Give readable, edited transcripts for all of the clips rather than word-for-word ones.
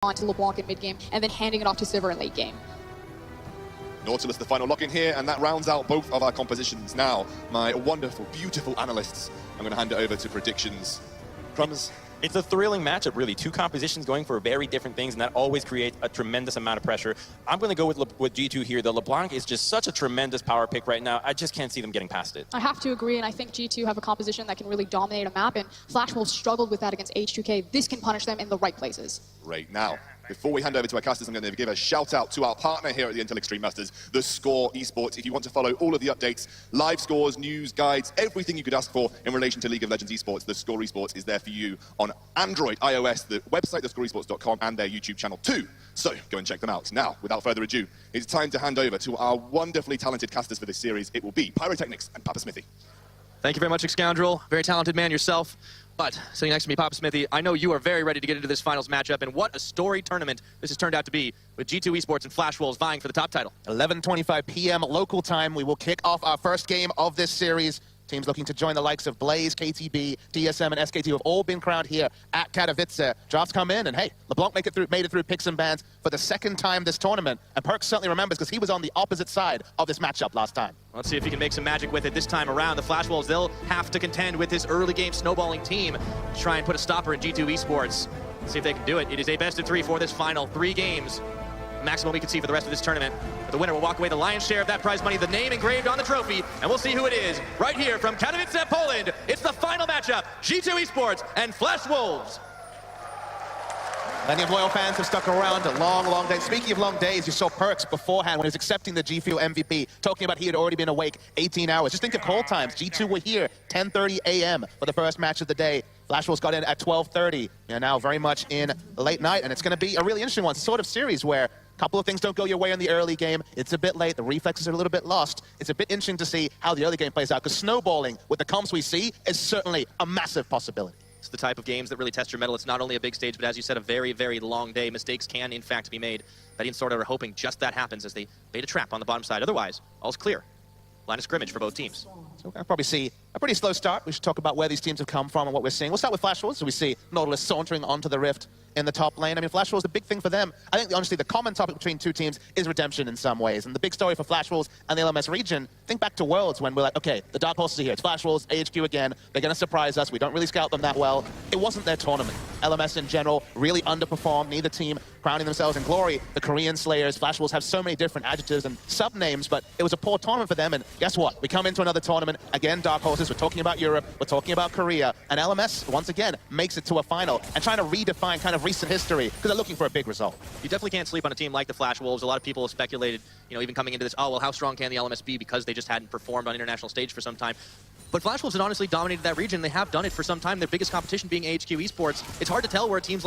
on to LeBlanc in mid-game, and then handing it off to Sivir in late game. Nautilus, the final lock in here, and that rounds out both of our compositions. Now, my wonderful, beautiful analysts, I'm going to hand it over to predictions. Crumbs? It's a thrilling matchup, really. Two compositions going for very different things, and that always creates a tremendous amount of pressure. I'm going to go with G2 here. The LeBlanc is just such a tremendous power pick right now. I just can't see them getting past it. I have to agree, and I think G2 have a composition that can really dominate a map, and Flash Wolves struggled with that against H2K. This can punish them in the right places. Right now, before we hand over to our casters, I'm going to give a shout out to our partner here at the Intel Extreme Masters, the Score Esports. If you want to follow all of the updates, live scores, news, guides, everything you could ask for in relation to League of Legends Esports, the Score Esports is there for you on Android, iOS, the website, thescoreesports.com, and their YouTube channel too. So go and check them out. Now, without further ado, it's time to hand over to our wonderfully talented casters for this series. It will be Pyrotechnics and Papa Smithy. Thank you very much, Scoundrel. Very talented man yourself. But sitting next to me, Papa Smithy, I know you are very ready to get into this finals matchup, and what a storied tournament this has turned out to be, with G2 Esports and Flash Wolves vying for the top title. 11:25 p.m. local time, we will kick off our first game of this series. Teams looking to join the likes of Blaze, KTB, DSM, and SKT who have all been crowned here at Katowice. Drafts come in, and hey, LeBlanc made it through picks and bans for the second time this tournament. And Perk certainly remembers because he was on the opposite side of this matchup last time. Let's see if he can make some magic with it this time around. The Flash Wolves, they'll have to contend with this early game snowballing team to try and put a stopper in G2 Esports. Let's see if they can do it. It is a best of 3 for this final. 3 games. Maximum we can see for the rest of this tournament. But the winner will walk away the lion's share of that prize money, the name engraved on the trophy, and we'll see who it is. Right here from Katowice, Poland, it's the final matchup, G2 Esports and Flash Wolves. Plenty of loyal fans have stuck around a long, long day. Speaking of long days, you saw Perks beforehand when he was accepting the G Fuel MVP, talking about he had already been awake 18 hours. Just think of call times. G2 were here 10:30 a.m. for the first match of the day. Flash Wolves got in at 12:30. They're now very much in late night, and it's going to be a really interesting one. It's a sort of series where a couple of things don't go your way in the early game. It's a bit late. The reflexes are a little bit lost. It's a bit interesting to see how the early game plays out, because snowballing with the comps we see is certainly a massive possibility. It's the type of games that really test your mettle. It's not only a big stage, but as you said, a very, very long day. Mistakes can, in fact, be made. Betty and Sorda are hoping just that happens as they bait a trap on the bottom side. Otherwise, all's clear. Line of scrimmage for both teams. So we're going to probably see a pretty slow start. We should talk about where these teams have come from and what we're seeing. We'll start with Flash Wolves. So we see Nautilus sauntering onto the Rift in the top lane. I mean, Flash Wolves, the big thing for them, I think, honestly, the common topic between two teams is redemption in some ways. And the big story for Flash Wolves and the LMS region, think back to Worlds when we're like, okay, the Dark Horses are here. It's Flash Wolves, AHQ again. They're going to surprise us. We don't really scout them that well. It wasn't their tournament. LMS in general really underperformed. Neither team crowning themselves in glory. The Korean Slayers, Flash Wolves have so many different adjectives and sub-names, but it was a poor tournament for them. And guess what? We come into another tournament. Again, Dark Horses. We're talking about Europe. We're talking about Korea. And LMS, once again, makes it to a final and trying to redefine kind of recent history because they're looking for a big result. You definitely can't sleep on a team like the Flash Wolves. A lot of people have speculated, you know, even coming into this, oh, well, how strong can the LMS be because they just hadn't performed on international stage for some time. But Flash Wolves had honestly dominated that region. They have done it for some time. Their biggest competition being AHQ Esports. It's hard to tell where a team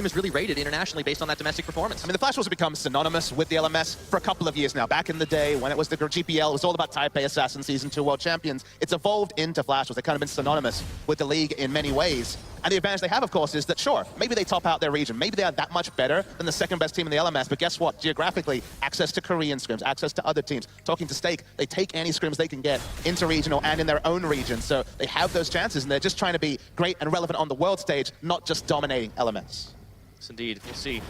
is really rated internationally based on that domestic performance. I mean, the Flash Wolves have become synonymous with the LMS for a couple of years now. Back in the day, when it was the GPL, it was all about Taipei Assassin Season 2 World Champions. It's evolved into Flash Wolves. They've kind of been synonymous with the league in many ways. And the advantage they have, of course, is that, sure, maybe they top out their region. Maybe they are that much better than the second best team in the LMS. But guess what? Geographically, access to Korean scrims, access to other teams. Talking to Stake, they take any scrims they can get interregional and in their own region. So they have those chances, and they're just trying to be great and relevant on the world stage, not just dominating LMS. Yes, indeed. We'll see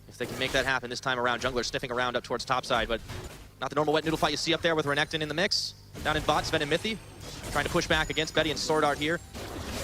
if they can make that happen this time around. Jungler sniffing around up towards topside, but not the normal wet noodle fight you see up there with Renekton in the mix. Down in bot, Sven and Mithy trying to push back against Betty and Sword Art here.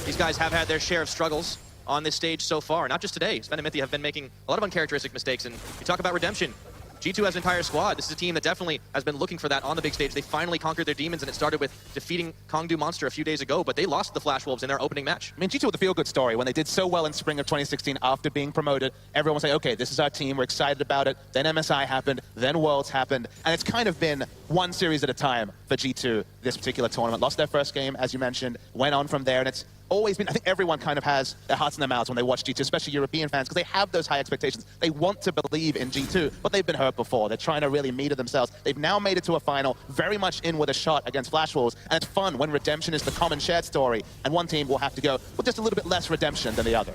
These guys have had their share of struggles on this stage so far. Not just today. Sven and Mithy have been making a lot of uncharacteristic mistakes, and you talk about redemption. G2 has an entire squad. This is a team that definitely has been looking for that on the big stage. They finally conquered their demons, and it started with defeating Kongdu Monster a few days ago, but they lost to the Flash Wolves in their opening match. I mean, G2 with the feel-good story. When they did so well in spring of 2016 after being promoted, everyone was like, okay, this is our team, we're excited about it. Then MSI happened, then Worlds happened, and it's kind of been one series at a time for G2 this particular tournament. Lost their first game, as you mentioned, went on from there, and it's always been, I think everyone kind of has their hearts in their mouths when they watch G2, especially European fans, because they have those high expectations. They want to believe in G2, but they've been hurt before. They're trying to really meter themselves. They've now made it to a final, very much in with a shot against Flash Wolves, and it's fun when redemption is the common shared story, and one team will have to go with just a little bit less redemption than the other.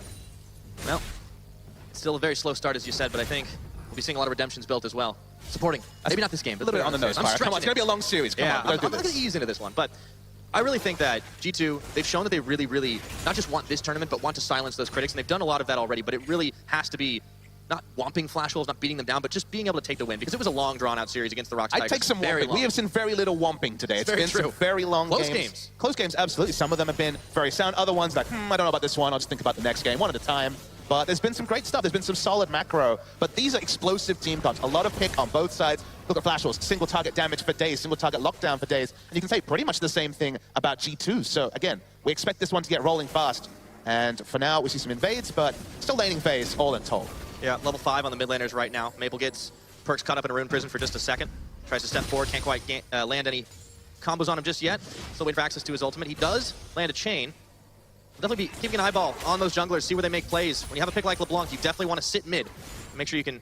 Well, it's still a very slow start, as you said, but I think we'll be seeing a lot of redemptions built as well. Supporting. Maybe not this game, but a little bit on the nose, Come on, it's going to be a long series. Come on, I'm not do going to this. ease into this one, but I really think that G2, they've shown that they really, really not just want this tournament, but want to silence those critics, and they've done a lot of that already, but it really has to be not whomping Flash Wolves, not beating them down, but just being able to take the win, because it was a long, drawn-out series against the Rocks Tigers. I'd take some whomping. We have seen very little whomping today. It's been some very long games. Close games, absolutely. Some of them have been very sound. Other ones like, I don't know about this one. I'll just think about the next game, one at a time. But there's been some great stuff. There's been some solid macro. But these are explosive team comps. A lot of pick on both sides. Look at Flash Wolves, single target damage for days, single target lockdown for days. And you can say pretty much the same thing about G2. So again, we expect this one to get rolling fast. And for now, we see some invades, but still laning phase, all in total. Yeah, level 5 on the mid laners right now. Maple gets Perks caught up in a rune prison for just a second. Tries to step forward, can't quite land any combos on him just yet. Still waiting for access to his ultimate. He does land a chain. Definitely be keeping an eyeball on those junglers, see where they make plays. When you have a pick like LeBlanc, you definitely want to sit mid. Make sure you can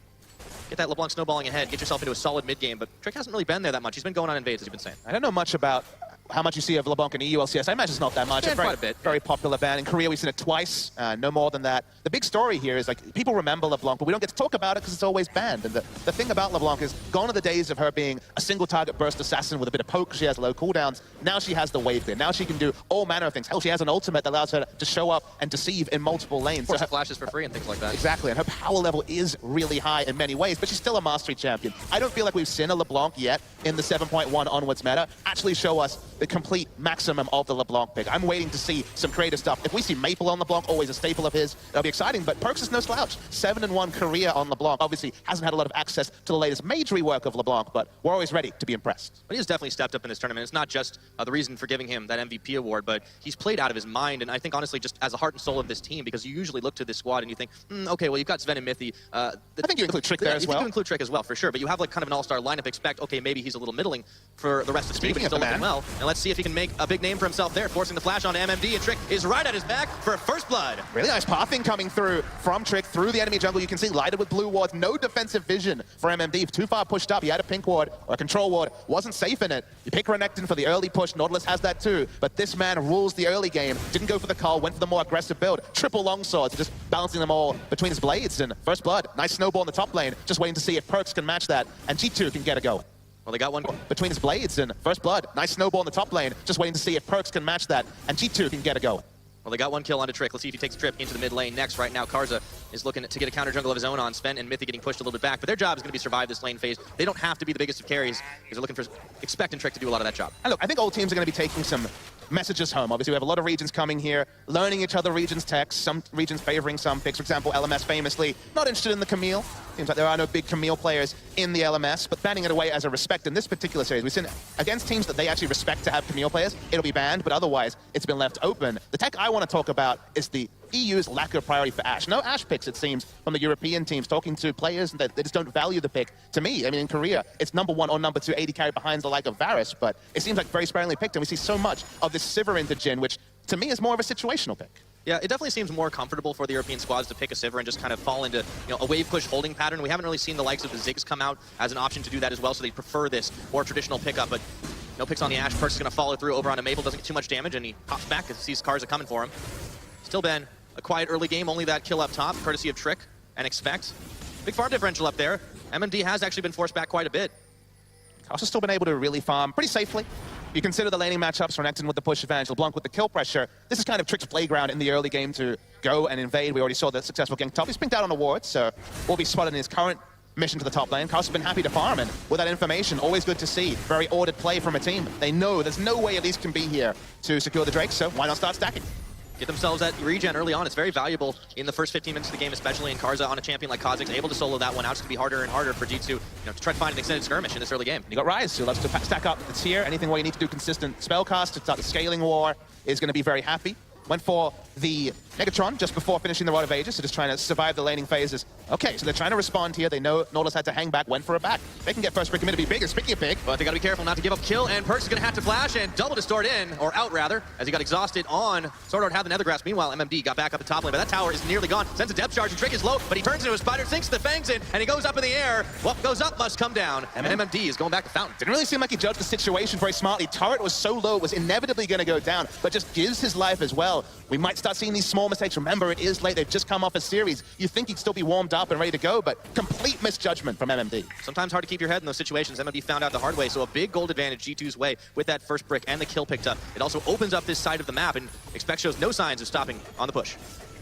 get that LeBlanc snowballing ahead, get yourself into a solid mid game. But Trick hasn't really been there that much. He's been going on invades, as you've been saying. I don't know much about how much you see of LeBlanc in EULCS. I imagine it's not that much. It's quite a bit. Very popular ban. In Korea, we've seen it twice, no more than that. The big story here is, like, people remember LeBlanc, but we don't get to talk about it because it's always banned. And the thing about LeBlanc is, gone are the days of her being a single target burst assassin with a bit of poke. She has low cooldowns. Now she has the wave clear. Now she can do all manner of things. Hell, she has an ultimate that allows her to show up and deceive in multiple lanes. Force flashes for free and things like that. Exactly, and her power level is really high in many ways, but she's still a mastery champion. I don't feel like we've seen a LeBlanc yet in the 7.1 onwards meta actually show us the complete maximum of the LeBlanc pick. I'm waiting to see some creative stuff. If we see Maple on LeBlanc, always a staple of his, that'll be exciting, but Perks is no slouch. 7-1 career on LeBlanc. Obviously hasn't had a lot of access to the latest major rework of LeBlanc, but we're always ready to be impressed. But he has definitely stepped up in this tournament. It's not just the reason for giving him that MVP award, but he's played out of his mind, and I think honestly just as a heart and soul of this team, because you usually look to this squad and you think, okay, well, you've got Sven and Mithy. I think you include Trick there as well. You include Trick as well, for sure, but you have like kind of an all-star lineup. Expect, okay, maybe he's a little middling for the rest of the team, but he's still looking well. And let's see if he can make a big name for himself there, forcing the flash onto MMD, and Trick is right at his back for first blood. Really nice pathing coming through from Trick through the enemy jungle. You can see lighted with blue wards, no defensive vision for MMD. Too far pushed up. He had a pink ward or a control ward, wasn't safe in it. You pick Renekton for the early push. Nautilus has that too, but this man rules the early game. Didn't go for the call, went for the more aggressive build. Triple longswords, just balancing them all between his blades, and first blood. Nice snowball in the top lane. Just waiting to see if Perks can match that, and G2 can get a go. Well, they got one between his blades and first blood. Nice snowball in the top lane. Just waiting to see if Perks can match that, and G2 can get a go. Well, they got one kill onto Trick. Let's see if he takes a trip into the mid lane next. Right now, Karza is looking to get a counter jungle of his own on Sven and Mithy getting pushed a little bit back, but their job is going to be survive this lane phase. They don't have to be the biggest of carries because they're looking for expecting Trick to do a lot of that job. And look, I think all teams are going to be taking some messages home. Obviously, we have a lot of regions coming here, learning each other regions' techs, some regions favoring some picks. For example, LMS famously not interested in the Camille. Seems like there are no big Camille players in the LMS, but banning it away as a respect in this particular series. We've seen against teams that they actually respect to have Camille players, it'll be banned, but otherwise it's been left open. The tech I want to talk about is the EU's lack of priority for Ashe. No Ashe picks, it seems, from the European teams, talking to players that they just don't value the pick. To me, I mean, in Korea, it's number 1 or number 2 AD carry behind the like of Varus, but it seems like very sparingly picked, and we see so much of this Sivir into Jhin, which to me is more of a situational pick. Yeah, it definitely seems more comfortable for the European squads to pick a Sivir and just kind of fall into, a wave push holding pattern. We haven't really seen the likes of the Ziggs come out as an option to do that as well, so they prefer this more traditional pickup, but no picks on the Ashe. Perks is going to follow through over on a Maple, doesn't get too much damage, and he pops back because he sees Karza coming for him. Still been a quiet early game, only that kill up top, courtesy of Trick and Expect. Big farm differential up there. MMD has actually been forced back quite a bit. Also still been able to really farm pretty safely. You consider the laning matchups, Renekton with the push advantage, LeBlanc with the kill pressure. This is kind of Trick's playground in the early game to go and invade. We already saw the successful gank top. He's pinked out on awards, so will be spotted in his current mission to the top lane. Carl's been happy to farm, and with that information, always good to see. Very ordered play from a team. They know there's no way Elise can be here to secure the Drake, so why not start stacking? Get themselves that regen early on. It's very valuable in the first 15 minutes of the game, especially in Karza on a champion like Kha'Zix, able to solo that one out. It's going to be harder and harder for G2 to try to find an extended skirmish in this early game. You got Ryze, who loves to stack up the tier. Anything where you need to do consistent spell cast to start the scaling war is going to be very happy. Went for the Megatron just before finishing the Rod of Ages, so just trying to survive the laning phases. Okay, so they're trying to respond here. They know Nautilus had to hang back, went for a back. They can get first pick, to be big, it's picky a pick. But they got to be careful not to give up kill, and Perks is going to have to flash and double distort in, or out rather, as he got exhausted on Sword Art had the Nether Grasp. Meanwhile, MMD got back up the top lane, but that tower is nearly gone. Sends a depth charge, and Trick is low, but he turns into a spider, sinks the fangs in, and he goes up in the air. What goes up must come down, and MMD is going back to Fountain. Didn't really seem like he judged the situation very smartly. Turret was so low, it was inevitably going to go down, but just gives his life as well. well. We might start seeing these small mistakes. Remember, it is late. They've just come off a series. You think he'd still be warmed up and ready to go, but complete misjudgment from MMD. Sometimes hard to keep your head in those situations. MMD found out the hard way, so a big gold advantage G2's way with that first brick and the kill picked up. It also opens up this side of the map, and Expect shows no signs of stopping on the push.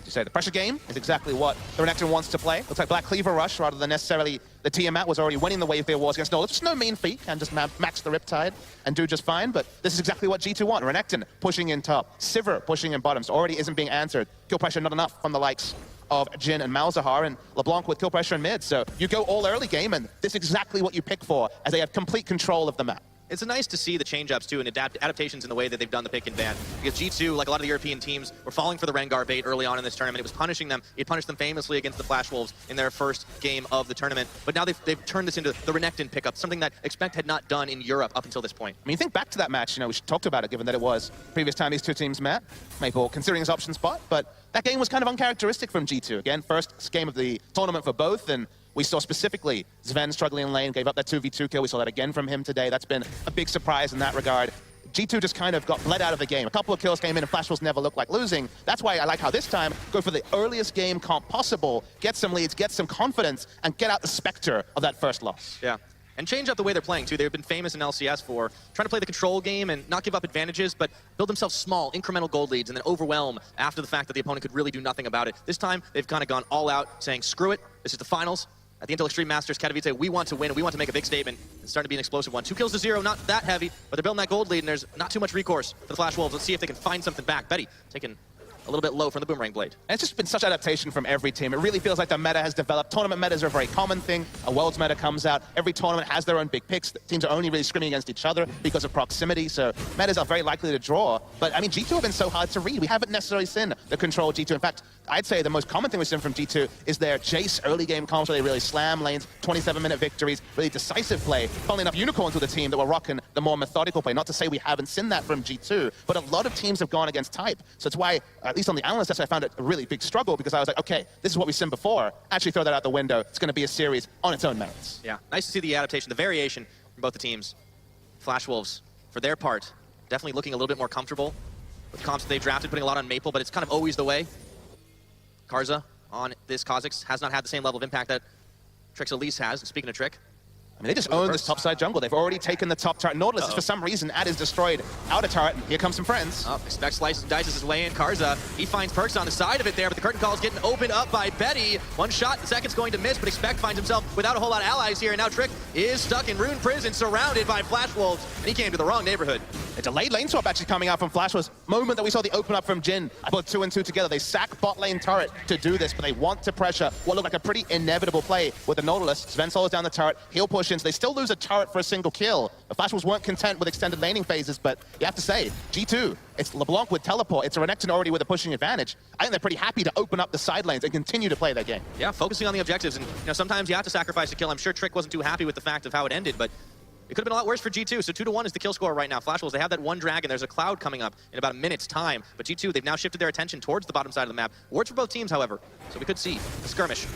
You say the pressure game is exactly what the Renekton wants to play. Looks like Black Cleaver Rush rather than necessarily the Tiamat was already winning the wave clear wars against Nola. Just no mean feat, and just max the Riptide and do just fine. But this is exactly what G2 want. Renekton pushing in top, Sivir pushing in bottom. So already isn't being answered. Kill pressure not enough from the likes of Jhin and Malzahar, and LeBlanc with kill pressure in mid. So you go all early game, and this is exactly what you pick for, as they have complete control of the map. It's nice to see the change-ups, too, and adaptations in the way that they've done the pick and ban. Because G2, like a lot of the European teams, were falling for the Rengar bait early on in this tournament. It was punishing them. It punished them famously against the Flash Wolves in their first game of the tournament. But now they've turned this into the Renekton pickup, something that Expect had not done in Europe up until this point. I mean, think back to that match. You know, we talked about it, given that it was the previous time these two teams met. Maple considering his option spot, but that game was kind of uncharacteristic from G2. Again, first game of the tournament for both, and we saw specifically Sven struggling in lane, gave up that 2v2 kill. We saw that again from him today. That's been a big surprise in that regard. G2 just kind of got bled out of the game. A couple of kills came in and Flash Wolves never looked like losing. That's why I like how this time, go for the earliest game comp possible, get some leads, get some confidence, and get out the specter of that first loss. Yeah. And change up the way they're playing, too. They've been famous in LCS for trying to play the control game and not give up advantages, but build themselves small, incremental gold leads and then overwhelm after the fact that the opponent could really do nothing about it. This time, they've kind of gone all out, saying, screw it, this is the finals. At the Intel Extreme Masters, Katowice, we want to win, and we want to make a big statement. It's starting to be an explosive one. 2 kills to 0, not that heavy, but they're building that gold lead, and there's not too much recourse for the Flash Wolves. Let's see if they can find something back. Betty taking a little bit low from the Boomerang Blade. And it's just been such adaptation from every team. It really feels like the meta has developed. Tournament metas are a very common thing. A Worlds meta comes out. Every tournament has their own big picks. The teams are only really scrimming against each other because of proximity, so metas are very likely to draw. But, I mean, G2 have been so hard to read. We haven't necessarily seen the control G2. In fact, I'd say the most common thing we've seen from G2 is their Jace early game comps where they really slam lanes, 27-minute victories, really decisive play. Funnily enough, Unicorns were the team that were rocking the more methodical play. Not to say we haven't seen that from G2, but a lot of teams have gone against type. So it's why, at least on the analyst test, I found it a really big struggle because I was like, okay, this is what we've seen before. Actually throw that out the window. It's going to be a series on its own merits. Yeah, nice to see the adaptation, the variation from both the teams. Flash Wolves, for their part, definitely looking a little bit more comfortable with the comps that they drafted, putting a lot on Maple, but it's kind of always the way. Karza on this Kha'Zix has not had the same level of impact that Trick's Elise has. And speaking of Trick, I mean, they just own this topside jungle. They've already taken the top turret. Nautilus is for some reason, is destroyed outer turret. Here comes some friends. Expect slices and dices his way in. Karza, he finds Perks on the side of it there, but the curtain call is getting opened up by Betty. One shot, the second's going to miss, but Expect finds himself without a whole lot of allies here, and now Trick is stuck in Rune Prison, surrounded by Flash Wolves, and he came to the wrong neighborhood. A delayed lane swap actually coming out from Flash was moment that we saw the open up from Jhin. I put 2 and 2 together. They sack bot lane turret to do this, but they want to pressure what looked like a pretty inevitable play with the Nautilus. Sven solos down the turret, he'll push in, so they still lose a turret for a single kill. The Flash Wolves weren't content with extended laning phases, but you have to say, G2, it's LeBlanc with teleport, it's a Renekton already with a pushing advantage. I think they're pretty happy to open up the side lanes and continue to play their game. Yeah, focusing on the objectives, and sometimes you have to sacrifice a kill. I'm sure Trick wasn't too happy with the fact of how it ended, but it could have been a lot worse for G2, so 2-1 is the kill score right now. Flash Wolves, they have that one dragon. There's a cloud coming up in about a minute's time. But G2, they've now shifted their attention towards the bottom side of the map. Works for both teams, however, so we could see a skirmish.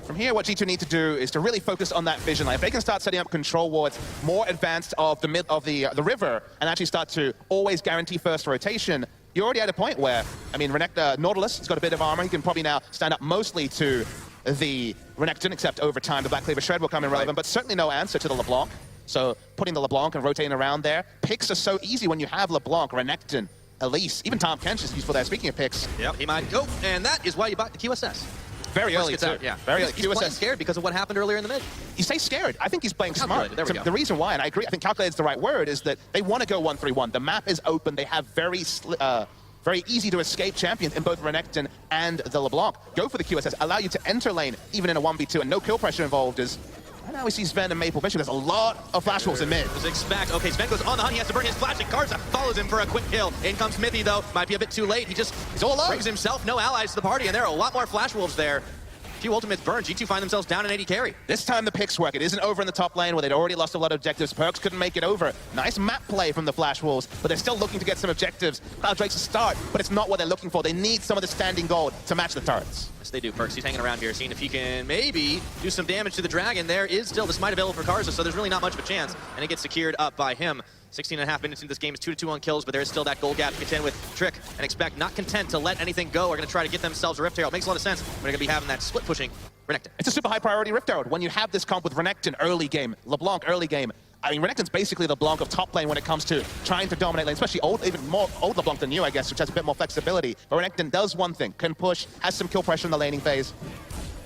From here, what G2 need to do is to really focus on that vision line. If they can start setting up control wards more advanced of the river and actually start to always guarantee first rotation, you're already at a point where, I mean, Nautilus has got a bit of armor. He can probably now stand up mostly to the Renekton, except over time the Black Cleaver Shred will come in relevant, but certainly no answer to the LeBlanc. So putting the LeBlanc and rotating around there. Picks are so easy when you have LeBlanc, Renekton, Elise, even Tom Kench is useful there. Speaking of picks. Yep, he might go, and that is why you bought the QSS. Very early, too. Yeah. Very early. He's playing scared because of what happened earlier in the mid. You say scared. I think he's playing smart. There we go. The reason why, and I agree, I think calculated is the right word, is that they want to go 1-3-1. The map is open. They have very easy to escape champions in both Renekton and the LeBlanc. Go for the QSS. Allow you to enter lane even in a 1v2 and no kill pressure involved is... Right now we see Sven and Maple Bishop. There's a lot of Flash Wolves in mid. Expect. Okay, Sven goes on the hunt. He has to burn his flash, and Karza follows him for a quick kill. In comes Smithy, though. Might be a bit too late. He's all alone. Brings himself no allies to the party, and there are a lot more Flash Wolves there. A few ultimates burned. G2 find themselves down an 80 carry. This time the picks work. It isn't over in the top lane where they'd already lost a lot of objectives. Perks couldn't make it over. Nice map play from the Flash Wolves, but they're still looking to get some objectives. Cloud Drake's a start, but it's not what they're looking for. They need some of the standing gold to match the turrets. Yes, they do. Perks, he's hanging around here, seeing if he can maybe do some damage to the Dragon. There is still the smite available for Karza, so there's really not much of a chance. And it gets secured up by him. 16.5 minutes into this game, is 2-2 on kills, but there is still that gold gap to contend with. Trick and Expect, not content to let anything go, are going to try to get themselves a Rift Herald. Makes a lot of sense. We're going to be having that split pushing Renekton. It's a super high priority Rift Herald. When you have this comp with Renekton early game, LeBlanc early game, I mean, Renekton's basically the LeBlanc of top lane when it comes to trying to dominate lane, especially even more old LeBlanc than you, I guess, which has a bit more flexibility. But Renekton does one thing, can push, has some kill pressure in the laning phase.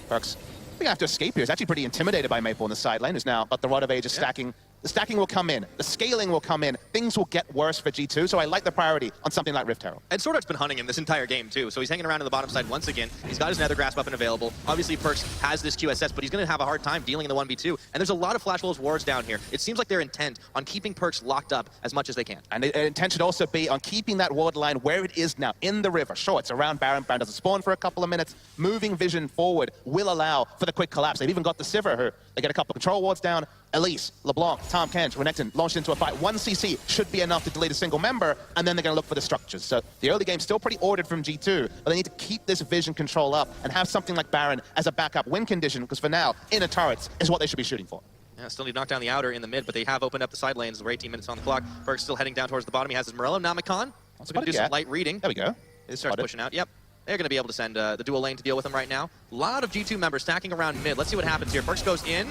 Perks, I think I have to escape here. He's actually pretty intimidated by Maple in the side lane, who's now got the Rod of Ages stacking. The stacking will come in, the scaling will come in, things will get worse for G2, so I like the priority on something like Rift Herald. And Swordart's been hunting him this entire game too, so he's hanging around on the bottom side once again. He's got his Nether Grasp weapon available. Obviously Perks has this QSS, but he's going to have a hard time dealing in the 1v2. And there's a lot of Flash Wolves wards down here. It seems like they're intent on keeping Perks locked up as much as they can. And the intent should also be on keeping that ward line where it is now, in the river. Sure, it's around Baron. Baron doesn't spawn for a couple of minutes. Moving vision forward will allow for the quick collapse. They've even got the Sivir, who they get a couple of control wards down. Elise, LeBlanc, Tahm Kench, Renekton launched into a fight. 1 CC should be enough to delete a single member, and then they're going to look for the structures. So the early game's still pretty ordered from G2, but they need to keep this vision control up and have something like Baron as a backup win condition, because for now, inner turrets is what they should be shooting for. Yeah, still need to knock down the outer in the mid, but they have opened up the side lanes. We're 18 minutes on the clock. Perks still heading down towards the bottom. He has his Morello, Namicon. Also going to do some light reading. There we go. He starts pushing out. Yep. They're going to be able to send the dual lane to deal with him right now. A lot of G2 members stacking around mid. Let's see what happens here. Perks goes in.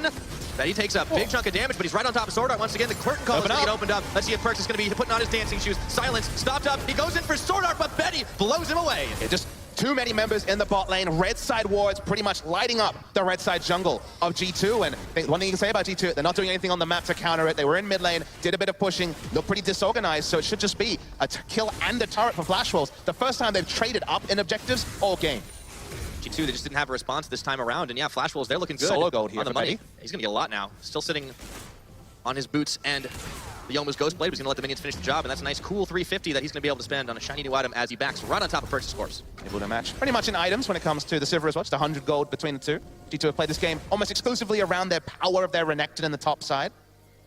Betty takes a big chunk of damage, but he's right on top of Sword Art once again. The curtain call is going to get opened up. Let's see if Perks is going to be putting on his dancing shoes. Silence, stopped up. He goes in for Sword Art, but Betty blows him away. Just too many members in the bot lane. Red side wards pretty much lighting up the red side jungle of G2. And one thing you can say about G2, they're not doing anything on the map to counter it. They were in mid lane, did a bit of pushing, look pretty disorganized. So it should just be a kill and a turret for Flash Wolves. The first time they've traded up in objectives all game. G2, they just didn't have a response this time around. And yeah, Flash Wolves, they're looking good. Solo gold here on the for money. Betty. He's going to get a lot now. Still sitting on his boots and the Yomu's Ghostblade, but he's going to let the minions finish the job, and that's a nice cool 350 that he's going to be able to spend on a shiny new item as he backs right on top of Perks' scores. Able to match pretty much in items when it comes to the Sivir as well. Just 100 gold between the two. G2 have played this game almost exclusively around their power of their Renekton in the top side.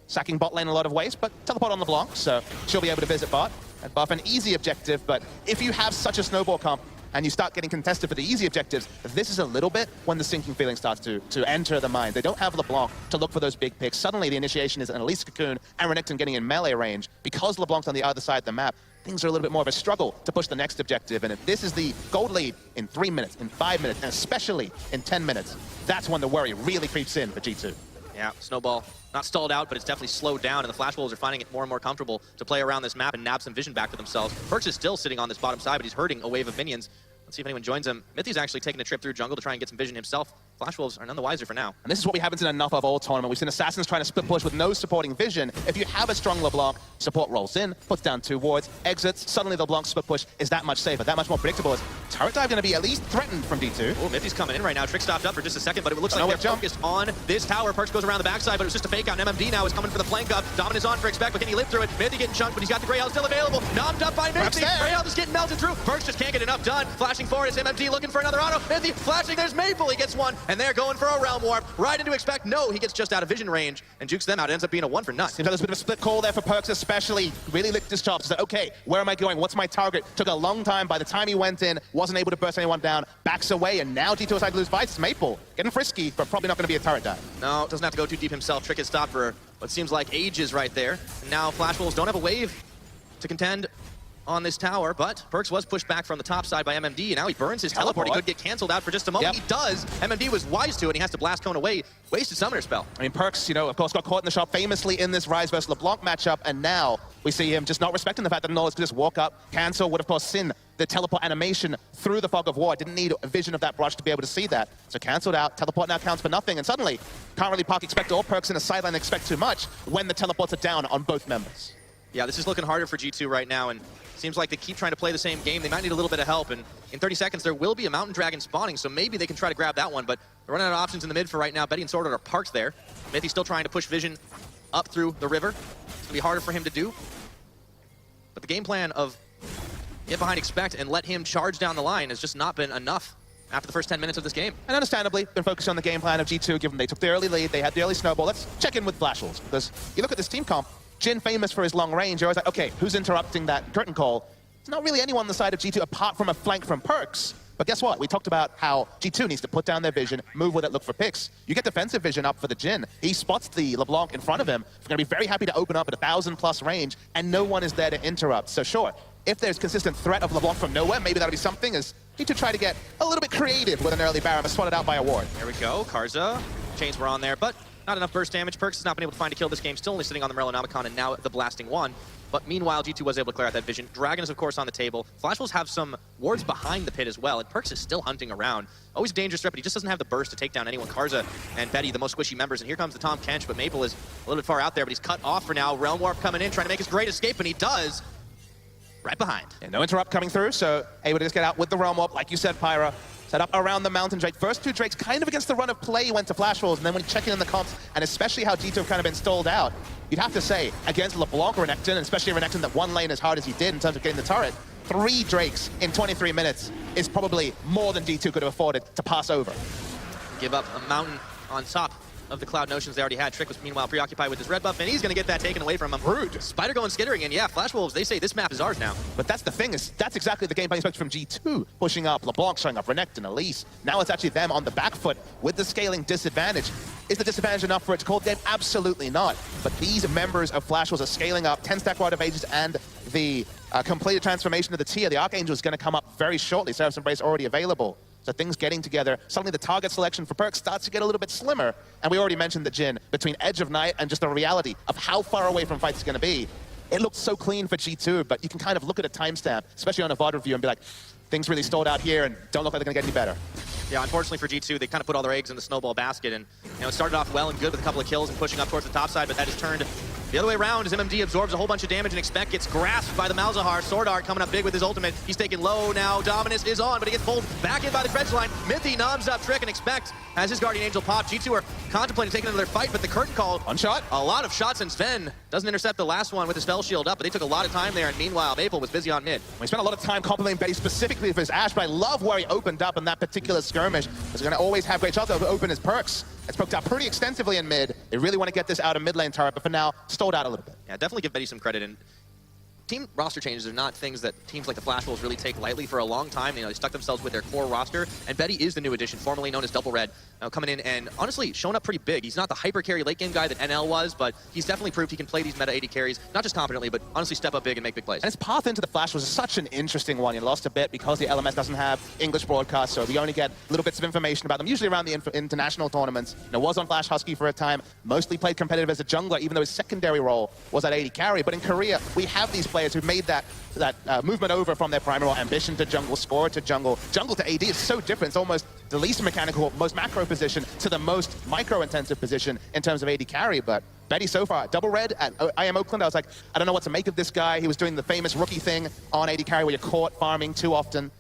Sacking bot lane in a lot of ways, but teleport on LeBlanc, so she'll be able to visit bot and buff an easy objective. But if you have such a snowball comp and you start getting contested for the easy objectives, this is a little bit when the sinking feeling starts to enter the mind. They don't have LeBlanc to look for those big picks. Suddenly the initiation is an Elise Cocoon and Renekton getting in melee range. Because LeBlanc's on the other side of the map, things are a little bit more of a struggle to push the next objective. And if this is the gold lead in 3 minutes, in 5 minutes, and especially in 10 minutes, that's when the worry really creeps in for G2. Yeah, Snowball not stalled out, but it's definitely slowed down, and the Flash Wolves are finding it more and more comfortable to play around this map and nab some vision back for themselves. Perks is still sitting on this bottom side, but he's hurting a wave of minions. Let's see if anyone joins him. Mythy's actually taking a trip through jungle to try and get some vision himself. Flash Wolves are none the wiser for now. And this is what we haven't seen enough of all tournament. We've seen Assassins trying to split push with no supporting vision. If you have a strong LeBlanc, support rolls in, puts down 2 wards, exits, suddenly LeBlanc's split push is that much safer, that much more predictable. Is turret dive going to be at least threatened from D2? Oh, Mythy's coming in right now. Trick stopped up for just a second, but it looks like they're focused on this tower. Perks goes around the backside, but it was just a fake out. And MMD now is coming for the flank up. Dominance on for Expect, but can he live through it? Mythy getting chunked, but he's got the Grey Health still available. Nommed up by Mythy. Grey Health is getting melted through. Perks just can't get enough done. Flashing forward is MMD looking for another auto. Mythy flashing, there's Maple. He gets one, and they're going for a Realm Warp. Right into Expect. No, he gets just out of vision range and jukes them out. It ends up being a 1 for none. Seems like there's a bit of a split call there for Perks especially. Really licked his chops. Said, okay, where am I going? What's my target? Took a long time. By the time he went in, wasn't able to burst anyone down. Backs away, and now G2 decided to lose fights. Maple getting frisky, but probably not going to be a turret dive. No, doesn't have to go too deep himself. Trick is stopped for what seems like ages right there. And now Flash Wolves don't have a wave to contend on this tower, but Perks was pushed back from the top side by MMD, and now he burns his teleport. He could get canceled out for just a moment. He does. MMD was wise to it, and he has to blast cone away. Wasted summoner spell. I mean, Perks, of course, got caught in the shop famously in this Ryze versus LeBlanc matchup, and now we see him just not respecting the fact that Knowledge could just walk up, cancel, would of course sin the teleport animation through the fog of war. Didn't need a vision of that brush to be able to see that. So canceled out, teleport now counts for nothing, and suddenly can't really park Expect or Perks in a sideline and expect too much when the teleports are down on both members. Yeah, this is looking harder for G2 right now, and seems like they keep trying to play the same game. They might need a little bit of help, and in 30 seconds there will be a Mountain Dragon spawning, so maybe they can try to grab that one, but they're running out of options in the mid for right now. Betty and Sword Art are parked there. Mythy's still trying to push vision up through the river. It's going to be harder for him to do. But the game plan of get behind Expect and let him charge down the line has just not been enough after the first 10 minutes of this game. And understandably, been focused on the game plan of G2, given they took the early lead, they had the early snowball. Let's check in with Flash Wolves, because you look at this team comp, Jhin famous for his long range, you're always like, okay, who's interrupting that curtain call? It's not really anyone on the side of G2 apart from a flank from Perks. But guess what? We talked about how G2 needs to put down their vision, move with it, look for picks. You get defensive vision up for the Jhin. He spots the LeBlanc in front of him. He's going to be very happy to open up at 1,000+ range, and no one is there to interrupt. So sure, if there's consistent threat of LeBlanc from nowhere, maybe that'll be something, as G2 try to get a little bit creative with an early Baron, but swatted out by a ward. There we go. Karza. Chains were on there, but not enough burst damage. Perkz has not been able to find a kill this game. Still only sitting on the Morellonomicon, and now the blasting one. But meanwhile, G2 was able to clear out that vision. Dragon is, of course, on the table. Flash Wolves have some wards behind the pit as well, and Perkz is still hunting around. Always a dangerous threat, but he just doesn't have the burst to take down anyone. Karza and Betty, the most squishy members, and here comes the Tom Kench, but Maple is a little bit far out there, but he's cut off for now. Realm Warp coming in, trying to make his great escape, and he does. Right behind. And no interrupt coming through, so able to just get out with the Realm Warp, like you said, Pyra. Set up around the Mountain Drake. First two Drakes kind of against the run of play went to Flash Wolves, and then when you check in the comps, and especially how G2 have kind of been stalled out, you'd have to say, against LeBlanc or Renekton, and especially Renekton that one lane as hard as he did in terms of getting the turret, 3 Drakes in 23 minutes is probably more than G2 could have afforded to pass over. Give up a mountain on top of the Cloud Notions they already had. Trick was meanwhile preoccupied with his red buff, and he's going to get that taken away from him. Rude. Spider going skittering, and yeah, Flash Wolves, they say this map is ours now. But that's the thing, is that's exactly the game plan expected from G2. Pushing up, LeBlanc showing up, Renekton, Elise. Now it's actually them on the back foot with the scaling disadvantage. Is the disadvantage enough for it to call the game? Absolutely not. But these members of Flash Wolves are scaling up. 10-stack Rod of Ages and the completed transformation of the tier. The Archangel is going to come up very shortly. Seraph's Embrace already available. So things getting together. Suddenly the target selection for Perkz starts to get a little bit slimmer. And we already mentioned the Jhin. Between Edge of Night and just the reality of how far away from fights it's going to be, it looks so clean for G2, but you can kind of look at a timestamp, especially on a VOD review, and be like, things really stalled out here and don't look like they're going to get any better. Yeah, unfortunately for G2, they kind of put all their eggs in the snowball basket, and it started off well and good with a couple of kills and pushing up towards the top side, but that has turned the other way around as MMD absorbs a whole bunch of damage, and Expect gets grasped by the Malzahar. Sword Art coming up big with his ultimate. He's taken low now. Dominus is on, but he gets pulled back in by the Dredge line. Mithy noms up Trick, and Expect has his Guardian Angel pop. G2 are contemplating taking another fight, but the curtain call. One shot. A lot of shots, and Sven doesn't intercept the last one with his Spell Shield up, but they took a lot of time there, and meanwhile, Maple was busy on mid. We spent a lot of time complimenting Betty specifically for his Ashe, but I love where he opened up in that particular skirmish. He's going to always have great shots to open his Perkz. It's poked out pretty extensively in mid. They really want to get this out of mid lane turret, but for now, stalled out a little bit. Yeah, definitely give Betty some credit. And team roster changes are not things that teams like the Flash Wolves really take lightly. For a long time, they stuck themselves with their core roster, and Betty is the new addition, formerly known as Double Red, now coming in and honestly showing up pretty big. He's not the hyper carry late game guy that NL was, but he's definitely proved he can play these meta 80 carries, not just competently, but honestly step up big and make big plays. And his path into the Flash was such an interesting one. He lost a bit because the LMS doesn't have English broadcast, so we only get little bits of information about them, usually around the international tournaments. Was on Flash Husky for a time, mostly played competitive as a jungler, even though his secondary role was at 80 carry. But in Korea, we have these players who've made that movement over from their primary role, ambition to jungle, score to jungle. Jungle to AD is so different. It's almost the least mechanical, most macro position to the most micro-intensive position in terms of AD carry. But Betty so far, Double Red at IEM Oakland, I was like, I don't know what to make of this guy. He was doing the famous rookie thing on AD carry where you're caught farming too often.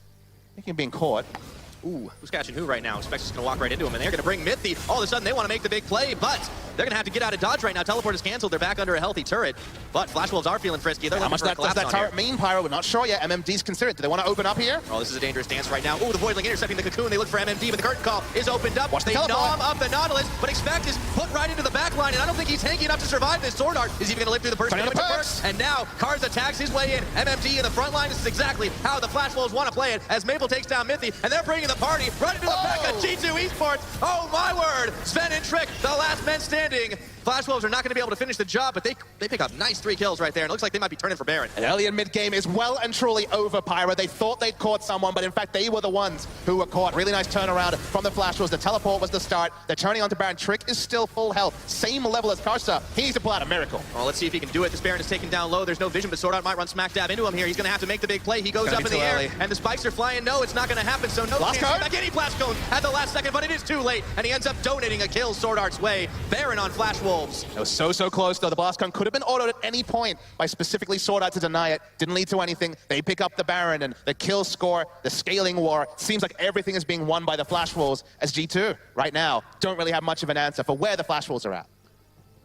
Thinking of being caught. Ooh, who's catching who right now? Expect's just going to walk right into him, and they're going to bring Mithy. All of a sudden, they want to make the big play, but they're going to have to get out of dodge right now. Teleport is canceled. They're back under a healthy turret, but Flash Wolves are feeling frisky. They're How much does that turret mean, Pyro? We're not sure yet. MMD's considered. Do they want to open up here? Oh, this is a dangerous dance right now. Ooh, the Voidling intercepting the Cocoon. They look for MMD, but the curtain call is opened up. Watch the they teleport. nom up the Nautilus, but Expect is put right into the back line, and I don't think he's tanky enough to survive this. Sword Art is even going to live through the burst. And now Karza tags his way in. MMD in the front line. This is exactly how the Flash Wolves want to play it, as Maple takes down Mithy, and they're bringing the party right into the back of G2 Esports. Oh my word! Sven and Trick, the last men standing. Flash Wolves are not going to be able to finish the job, but they pick up nice 3 kills right there, and it looks like they might be turning for Baron. And early in mid-game is well and truly over, Pyra. They thought they'd caught someone, but in fact, they were the ones who were caught. Really nice turnaround from the Flash Wolves. The teleport was the start. They're turning onto Baron. Trick is still full health. Same level as Karsa. He needs to pull out a miracle. Well, let's see if he can do it. This Baron is taken down low. There's no vision, but Sword Art might run smack dab into him here. He's going to have to make the big play. He goes up in the air, and the spikes are flying. No, it's not going to happen, so no chance. Back any Flash Cone at the last second, but it is too late, and he ends up donating a kill Sword Art's way. Baron on Flash Wolves. It was so close, though. The blast cone could have been autoed at any point by specifically Sword Art to deny it. Didn't lead to anything. They pick up the Baron, and the kill score, the scaling war. Seems like everything is being won by the Flash Wolves, as G2 right now don't really have much of an answer for where the Flash Wolves are at.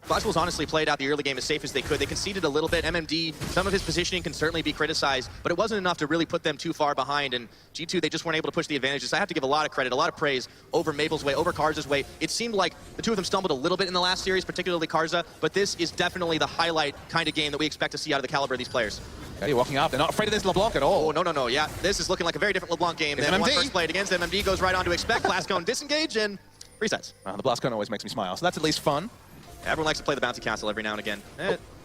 Flash Wolves honestly played out the early game as safe as they could. They conceded a little bit. MMD, some of his positioning can certainly be criticized, but it wasn't enough to really put them too far behind. And G2, they just weren't able to push the advantages. I have to give a lot of credit, a lot of praise over Maple's way, over Karza's way. It seemed like the two of them stumbled a little bit in the last series, particularly Karza, but this is definitely the highlight kind of game that we expect to see out of the caliber of these players. Betty walking up. They're not afraid of this LeBlanc at all. Oh, no. Yeah, this is looking like a very different LeBlanc game It's than one MMD. first played against. MMD goes right on to expect. Blastcone disengage and resets. The blast cone always makes me smile, so that's at least fun. Everyone likes to play the bouncy castle every now and again.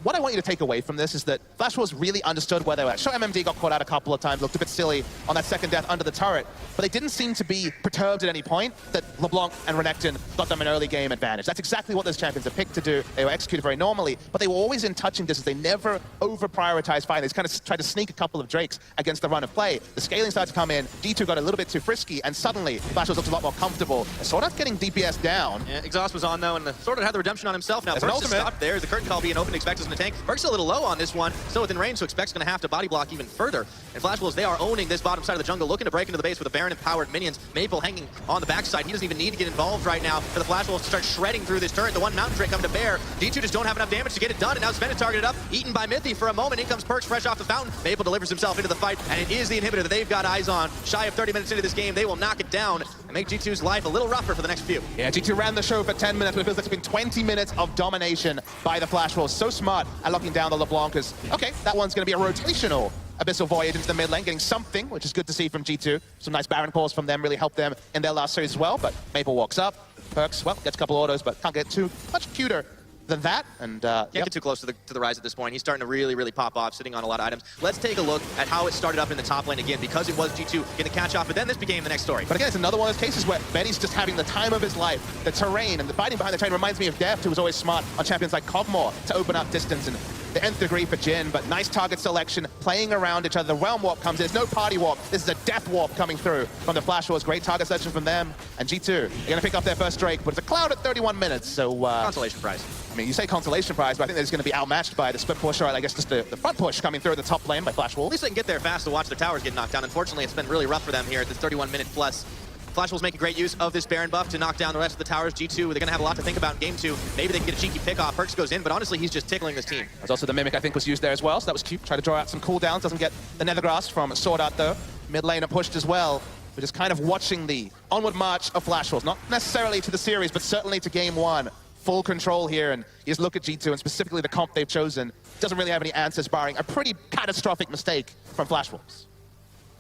What I want you to take away from this is that Flash Wolves really understood where they were at. Sure, MMD got caught out a couple of times, looked a bit silly on that second death under the turret, but they didn't seem to be perturbed at any point that LeBlanc and Renekton got them an early game advantage. That's exactly what those champions are picked to do. They were executed very normally, but they were always in touching distance. They never over-prioritized fighting. They just kind of tried to sneak a couple of Drakes against the run of play. The scaling started to come in, G2 got a little bit too frisky, and suddenly Flash Wolves looked a lot more comfortable. Sorta getting DPS down. Yeah, Exhaust was on, though, and Sorta had the redemption on himself. Now, That's an Perks is ultimate. stopped there. The curtain call being open. Expect is in the tank. Perks a little low on this one. Still within range, so Expect's going to have to body block even further. And Flash Wolves, they are owning this bottom side of the jungle, looking to break into the base with the Baron-empowered minions. Maple hanging on the backside. He doesn't even need to get involved right now for the Flash Wolves to start shredding through this turret. The one Mountain Drake come to bear. D2 just don't have enough damage to get it done, and now Sven is targeted up, eaten by Mythy for a moment. In comes Perks fresh off the fountain. Maple delivers himself into the fight, and it is the inhibitor that they've got eyes on. Shy of 30 minutes into this game, they will knock it down and make G2's life a little rougher for the next few. Yeah, G2 ran the show for 10 minutes, but it feels like it's been 20 minutes of domination by the Flash Wolves. So smart at locking down the LeBlancers. Okay, that one's going to be a rotational Abyssal Voyage into the mid lane, getting something, which is good to see from G2. Some nice Baron calls from them really helped them in their last series as well, but Maple walks up. Perks, well, gets a couple autos, but can't get too much cuter than that. And Can't get too close to the rise at this point. He's starting to really pop off, sitting on a lot of items. Let's take a look at how it started up in the top lane again, because it was G2 getting the catch off, but then this became the next story. But again, it's another one of those cases where Betty's just having the time of his life. The terrain and the fighting behind the terrain reminds me of Deft, who was always smart on champions like Cogmore to open up distance, and the nth degree for Jhin, but nice target selection, playing around each other. The Realm Warp comes in. There's no Party Warp. This is a Death Warp coming through from the Flash Wars. Great target selection from them. And G2, they're going to pick up their first Drake, but it's a Cloud at 31 minutes, so... Consolation prize. I mean, you say consolation prize, but I think they're just going to be outmatched by the split push, or I guess just the front push coming through the top lane by Flash At Wolves. least they can get there fast to watch their towers get knocked down. Unfortunately, it's been really rough for them here at this 31-minute plus. Flash Wolves making great use of this Baron buff to knock down the rest of the towers. G2, they're going to have a lot to think about in Game 2. Maybe they can get a cheeky pick off. Perks goes in, but honestly, he's just tickling this team. There's also the Mimic, I think, was used there as well, so that was cute. Try to draw out some cooldowns. Doesn't get the Nethergrass from Sword Art, though. Mid lane are pushed as well. We're just kind of watching the onward march of Flash Wolves. Not necessarily to the series, but certainly to Game 1. Full control here, and you just look at G2, and specifically the comp they've chosen. Doesn't really have any answers, barring a pretty catastrophic mistake from Flash Wolves.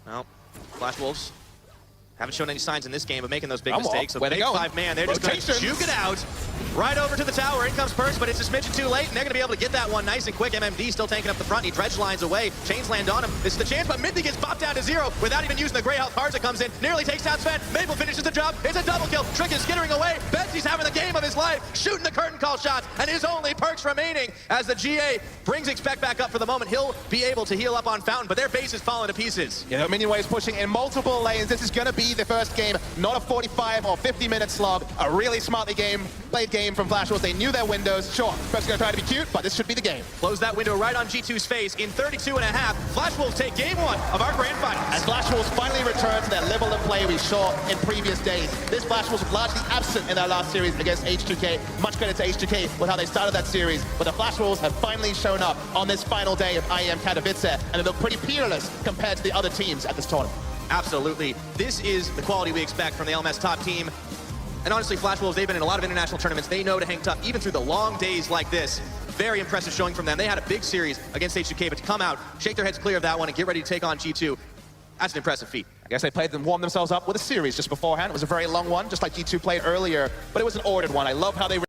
Well, Flash Wolves haven't shown any signs in this game of making those big Come on, mistakes. So where they big going? 5-man, they're just going to Rotations. juke it out. Right over to the tower. In comes Perks, but it's a smidgen too late, and they're going to be able to get that one nice and quick. MMD still tanking up the front. He dredge lines away. Chains land on him. This is the chance, but Mythic gets popped down to 0 without even using the Grey Health cards that comes in. Nearly takes down Sven. Maple finishes the job. It's a double kill. Trick is skittering away. Betsy's having the game of his life, shooting the curtain call shots, and his only Perks remaining as the GA brings Expect back up for the moment. He'll be able to heal up on Fountain, but their base is falling to pieces. Yeah, the minion waves pushing in multiple lanes. This is going to be the first game, not a 45 or 50-minute slog. A really smartly played game from Flash Wolves. They knew their windows. Sure, Perk's going to try to be cute, but this should be the game. Close that window right on G2's face. In 32.5, Flash Wolves take Game 1 of our Grand Finals. As Flash Wolves finally return to their level of play we saw in previous days. This Flash Wolves was largely absent in their last series against H2K. Much credit to H2K with how they started that series, but the Flash Wolves have finally shown up on this final day of IEM Katowice, and they look pretty peerless compared to the other teams at this tournament. Absolutely. This is the quality we expect from the LMS top team. And honestly, Flash Wolves, they've been in a lot of international tournaments. They know to hang tough, even through the long days like this. Very impressive showing from them. They had a big series against H2K, but to come out, shake their heads clear of that one, and get ready to take on G2, that's an impressive feat. I guess they played and warmed themselves up with a series just beforehand. It was a very long one, just like G2 played earlier, but it was an ordered one. I love how they